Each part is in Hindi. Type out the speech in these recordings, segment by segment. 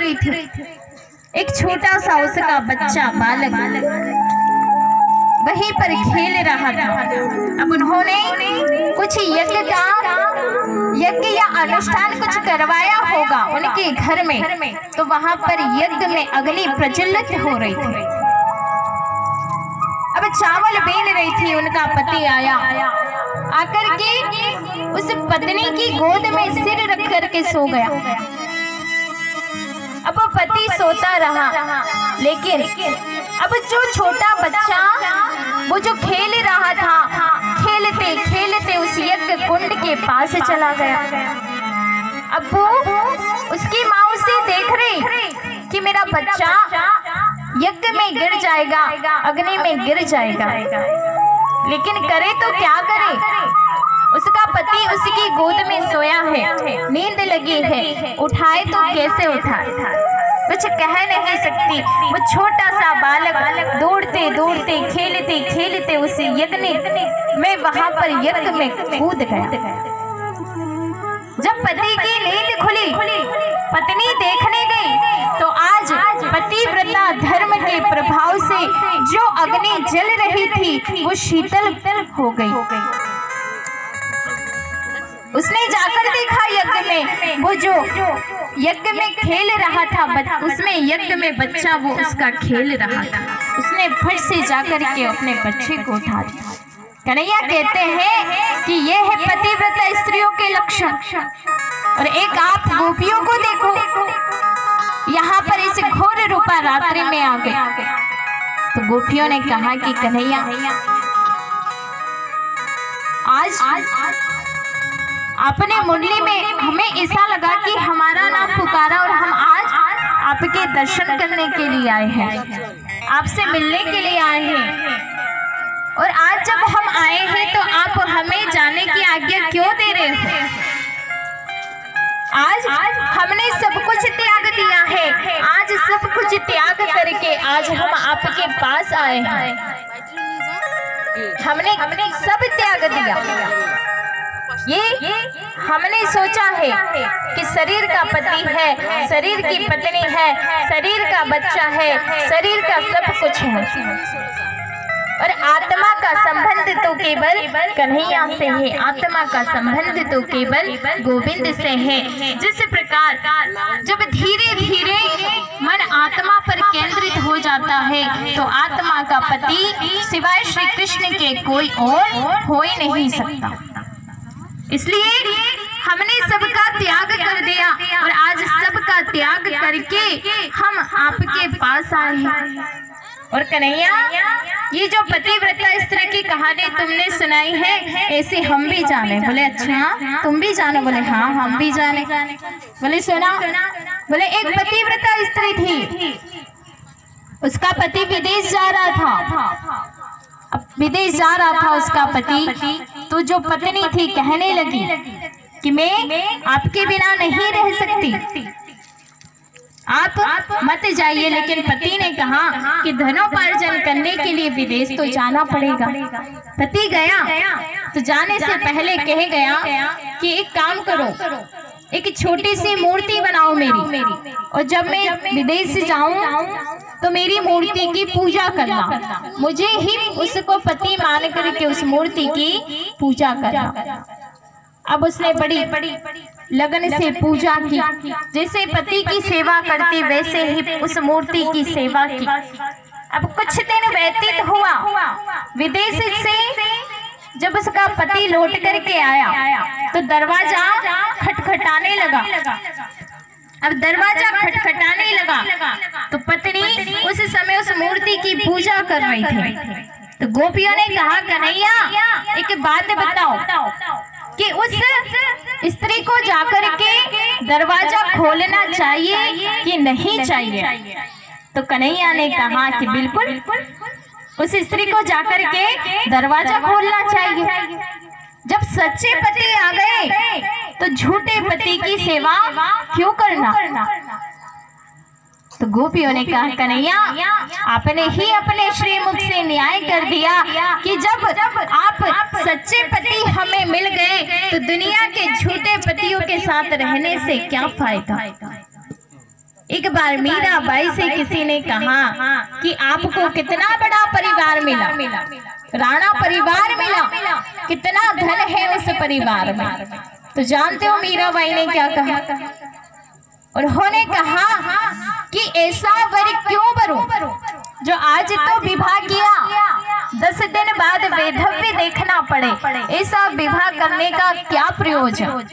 रही थी। एक छोटा सा उसका बच्चा बालक वहीं पर खेल रहा था। अब उन्होंने कुछ यज्ञ या अनुष्ठान कुछ करवाया होगा उनके घर में, तो वहां पर यज्ञ में अग्नि प्रज्वलित हो रही थी। अब चावल बीन रही थी, उनका पति आया, आकर के उस पत्नी की गोद में सिर रख करके सो गया। अब वो पति सोता रहा, लेकिन अब जो छोटा बच्चा वो जो खेल रहा था, खेलते खेलते उस यज्ञ कुंड के पास चला गया। अब वो उसकी माँ उसे देख रही कि मेरा बच्चा यज्ञ में गिर जाएगा, अग्नि में गिर जाएगा, लेकिन करे तो क्या करे। उसका पति उसकी गोद में सोया है, नींद लगी है, उठाए तो कैसे उठाए, कुछ कह नहीं सकती। वो छोटा सा बालक दौड़ते दौड़ते खेलते खेलते उस यज्ञ में वहां पर यज्ञ में कूद गया। जब पति की नींद खुली, पत्नी देखने गई तो आज पतिव्रता धर्म के प्रभाव से जो अग्नि जल रही थी वो शीतल हो गई। उसने जाकर देखा यज्ञ में वो जो यज्ञ में खेल रहा था, उसमें यज्ञ में बच्चा वो उसका खेल रहा था। उसने फट से जाकर के अपने बच्चे को उठा दिया। कन्हैया कहते हैं कि ये है पतिव्रता स्त्रियों के लक्षण। और एक आप गोपियों को देखो, यहाँ पर इस घोर रूपा रात्रि में आ गए तो गोपियों ने कहा कि कन्हैया आज अपने मुरली में हमें ऐसा लगा कि हमारा नाम पुकारा और हम आज आपके दर्शन करने के लिए आए हैं, आपसे मिलने के लिए आए हैं। और आज जब हम आए हैं तो आप हमें जाने की आज्ञा क्यों दे रहे हो? आज हमने सब कुछ त्याग दिया है, आज सब कुछ त्याग करके आज हम आपके पास आए हैं। हमने सब त्याग दिया। ये हमने सोचा है कि शरीर का पति है, शरीर की पत्नी है, शरीर का बच्चा है, शरीर का सब कुछ है, और आत्मा का संबंध तो केवल कन्हैया से है, आत्मा का संबंध तो केवल गोविंद से है। जिस प्रकार जब धीरे धीरे मन आत्मा पर केंद्रित हो जाता है तो आत्मा का पति सिवाय श्री कृष्ण के कोई और हो ही नहीं सकता। इसलिए हमने सबका त्याग कर दिया और आज सबका त्याग करके हम आपके पास आए हैं। और कन्हैया, ये जो पतिव्रता स्त्री की कहानी तुमने सुनाई है, ऐसे हम भी जाने। बोले अच्छा तुम भी जानो? बोले हाँ हम भी जाने। बोले सुना। बोले एक पतिव्रता स्त्री थी, उसका पति विदेश जा रहा था। अब विदेश जा रहा था उसका पति, तो जो पत्नी थी कहने लगी कि मैं आपके बिना नहीं रह सकती, आप मत जाइए। लेकिन पति ने कहा कि धनोपार्जन करने के लिए विदेश तो जाना पड़ेगा। पति गया तो जाने से पहले कह गया कि एक काम करो, एक छोटी सी मूर्ति बनाओ मेरी, और जब मैं विदेश जाऊं तो मेरी मूर्ति की पूजा करना, मुझे ही उसको पति मान करके उस मूर्ति की पूजा करना। अब उसने बड़ी लगन से पूजा की, जैसे पति की सेवा करती वैसे ही उस मूर्ति की सेवा की। अब कुछ दिन व्यतीत हुआ, विदेश से जब उसका पति लौट करके आया तो दरवाजा खटखटाने लगा। अब दरवाजा खटखटाने लगा तो पत्नी उस समय उस मूर्ति की पूजा कर रही थी। तो गोपियों ने कहा कन्हैया एक बात बताओ कि उस स्त्री को जाकर के दरवाजा खोलना चाहिए कि नहीं चाहिए? तो कन्हैया ने कहा कि बिल्कुल उस स्त्री को जाकर के दरवाजा खोलना चाहिए। जब सच्चे पति आ गए तो झूठे पति की सेवा क्यों करना? तो गोपियों ने कहा कन्हैया आपने ही अपने श्रीमुख से न्याय कर दिया कि जब आप सच्चे पति हमें मिल गए तो दुनिया के झूठे पतियों के साथ रहने से क्या फायदा। एक बार मीराबाई से किसी ने कहा कि आपको कितना बड़ा परिवार मिला, राणा परिवार मिला, कितना धन है उस परिवार में। तो जानते हो मीराबाई ने क्या कहा? उन्होंने कहा कि ऐसा वर क्यों वरूं जो आज तो विवाह किया, 10 दिन बाद वैधव्य देखना पड़े, ऐसा विवाह करने का क्या प्रयोजन?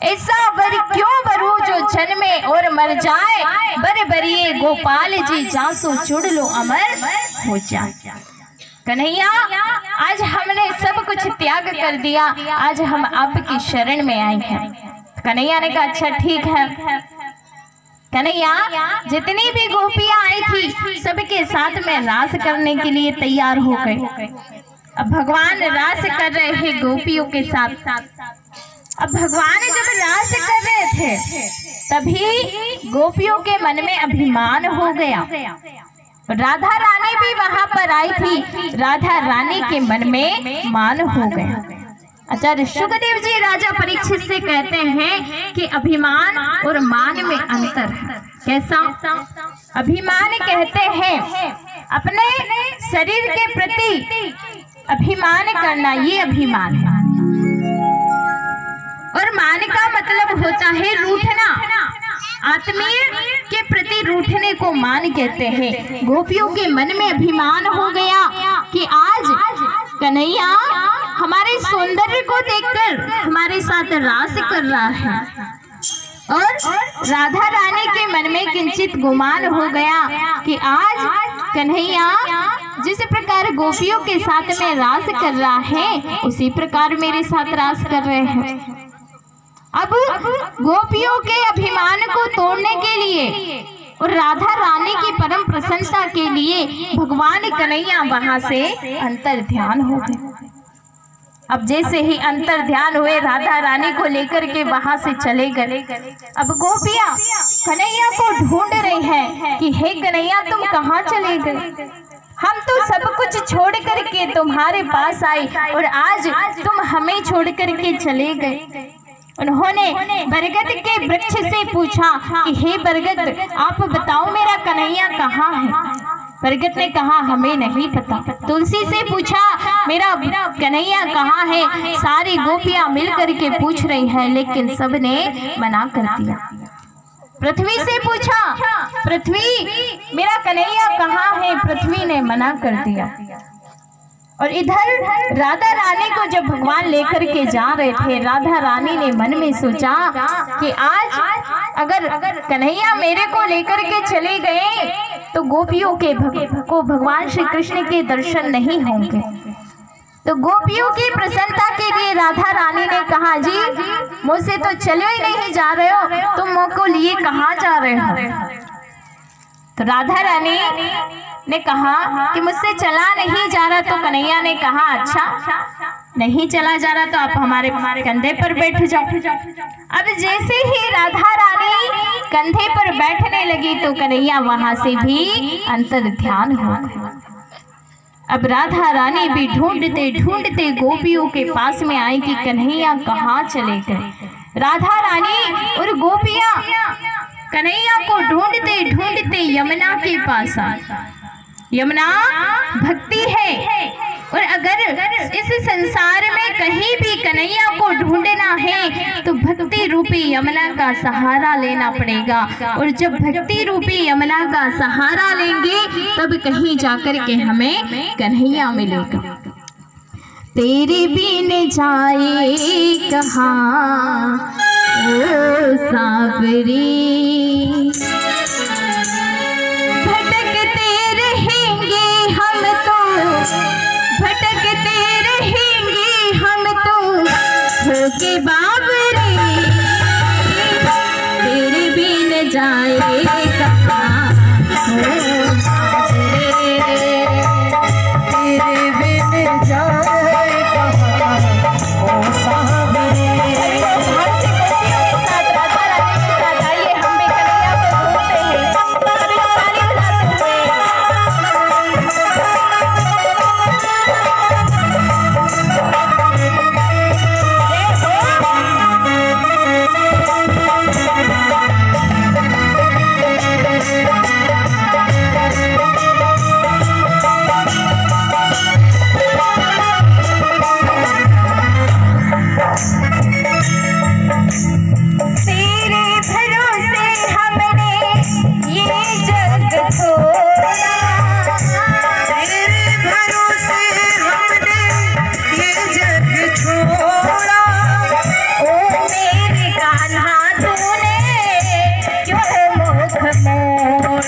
ऐसा वर क्यों वरूं जो जन्मे और मर जाए, बर बरिए गोपाल जी जासो जुड़ लो अमर हो जाए। कन्हैया, आज हमने सब कुछ त्याग कर दिया, आज हम आपकी शरण में आए हैं। कन्हैया ने कहा अच्छा ठीक है। कन्हैया, जितनी भी गोपियां आई थी सबके साथ में रास करने के लिए तैयार हो गए। अब भगवान रास कर रहे हैं गोपियों के साथ। अब भगवान जब रास कर रहे थे तभी गोपियों के मन में अभिमान हो गया। राधा रानी भी वहां पर आई थी, राधा रानी के मन में मान हो गया। आचार्य शुकदेव जी राजा परीक्षित से कहते हैं कि अभिमान और मान में अंतर है। कैसा? अभिमान कहते हैं अपने शरीर के प्रति अभिमान करना, ये अभिमान है। और मान का मतलब होता है रूठना, आत्मीय के प्रति रूठने को मान कहते हैं। गोपियों के मन में अभिमान हो गया कि आज कन्हैया हमारे सौंदर्य को देखकर हमारे साथ रास कर रहा है। और राधा रानी के मन में किंचित गुमान हो गया कि आज कन्हैया जिस प्रकार गोपियों के साथ में रास कर रहा है उसी प्रकार मेरे साथ रास कर रहे हैं। अब गोपियों के अभिमान को तोड़ने के लिए और राधा रानी की परम प्रसन्नता के लिए भगवान कन्हैया वहां से अंतर ध्यान हो गए। अब जैसे ही अंतर ध्यान हुए राधा रानी को लेकर के वहां से चले गए। अब गोपियां कन्हैया को ढूंढ रही हैं कि हे कन्हैया तुम कहाँ चले गए, हम तो सब कुछ छोड़ करके तुम्हारे पास आए और आज तुम हमें छोड़ करके चले गए। उन्होंने बरगद के वृक्ष से पूछा कि हे बरगद आप बताओ मेरा कन्हैया कहाँ है। बरगद ने कहा हमें नहीं पता। तुलसी से पूछा मेरा कन्हैया कहाँ है। सारी गोपियां मिल करके पूछ रही हैं लेकिन सबने मना कर दिया। पृथ्वी से पूछा, पृथ्वी मेरा कन्हैया कहाँ है। पृथ्वी ने मना कर दिया। और इधर राधा रानी को जब भगवान लेकर के जा रहे थे, राधा रानी ने मन में सोचा कि आज अगर कन्हैया मेरे को लेकर के चले गए तो गोपियों के को भगवान श्री कृष्ण के दर्शन नहीं होंगे। तो गोपियों की प्रसन्नता के लिए राधा रानी ने कहा जी मुझसे तो चले ही नहीं जा रहे हो, तुम मुझको लिए कहाँ जा रहे हो। तो राधा रानी ने कहा कि मुझसे चला नहीं जा रहा। तो कन्हैया ने कहा अच्छा नहीं चला जा रहा तो आप हमारे कंधे पर बैठ जाओ। अब जैसे ही राधा रानी कंधे पर बैठने लगी तो कन्हैया वहां से भी अंतर ध्यान हो गया। अब राधा रानी भी ढूंढते ढूंढते गोपियों के पास में आई कि कन्हैया कहाँ चले गए। राधा रानी और गोपियां कन्हैया को ढूंढते ढूंढते यमुना के पास आई। यमुना भक्ति है और अगर इस संसार में कहीं भी कन्हैया को ढूंढना है तो भक्ति रूपी यमुना का सहारा लेना पड़ेगा। और जब भक्ति रूपी यमुना का सहारा लेंगे तब कहीं जाकर के हमें कन्हैया मिलेगा। तेरे बिन जाए कहाँ ओ सावरी, भटकते रहेंगे हम तो होके बाबरे, तेरे बिन जाए कहाँ हो सावरे, तेरे बिन जाए कहाँ हो सावरे।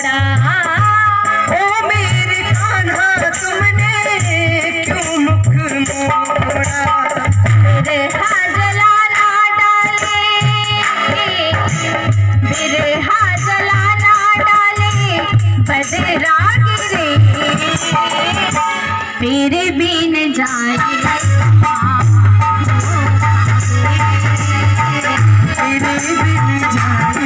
ओ मेरे कान्हा तुमने क्यों मुख मोड़ा। बिरहा जलाना डाले, बिरहा जलाना डाले बदरा गिरे, तेरे बिन जाए तेरे बिन जाए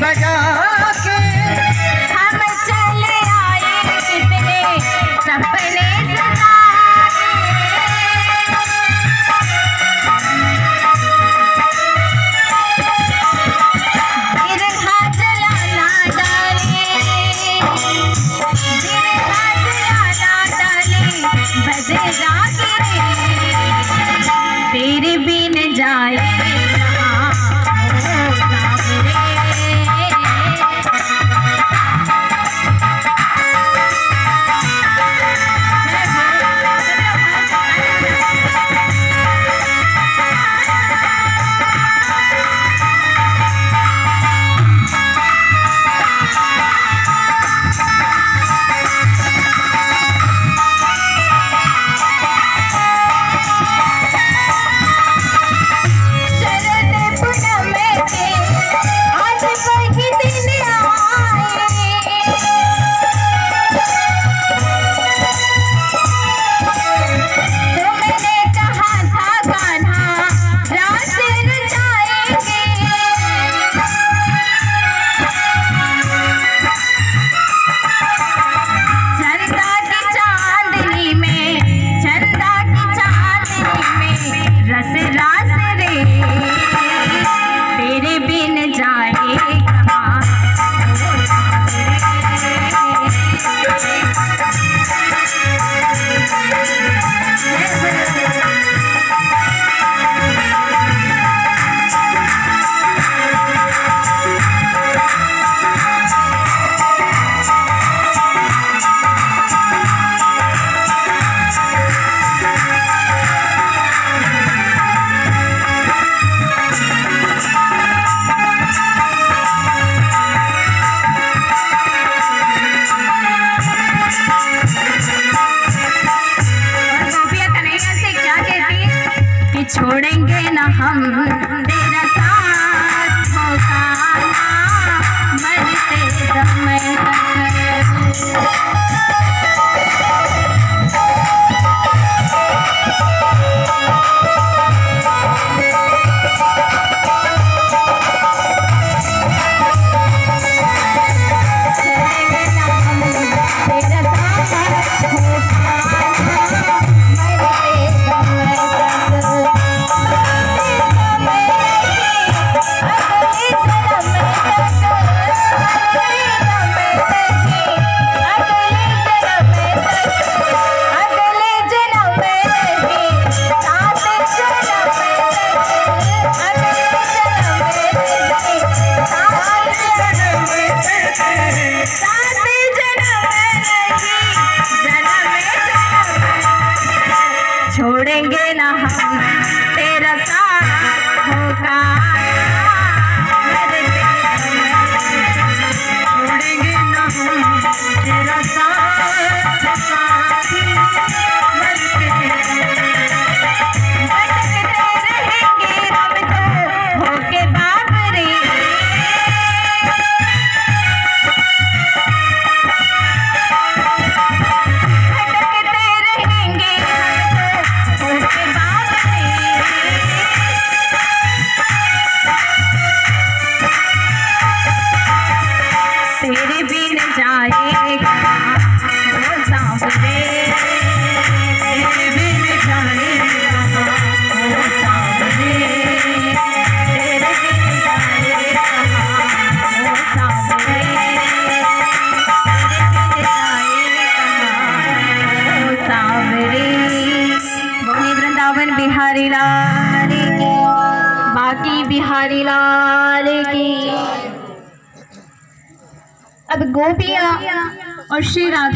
बजा के हम चले आए कितने सपने बिरहा जलाना डाले, बिरहा जलाना डाले बदरा गिरे, तेरे बिन जाए बिहारी लाल की, बाकी बिहारी लाल की। अब गोपियाँ और श्री राधा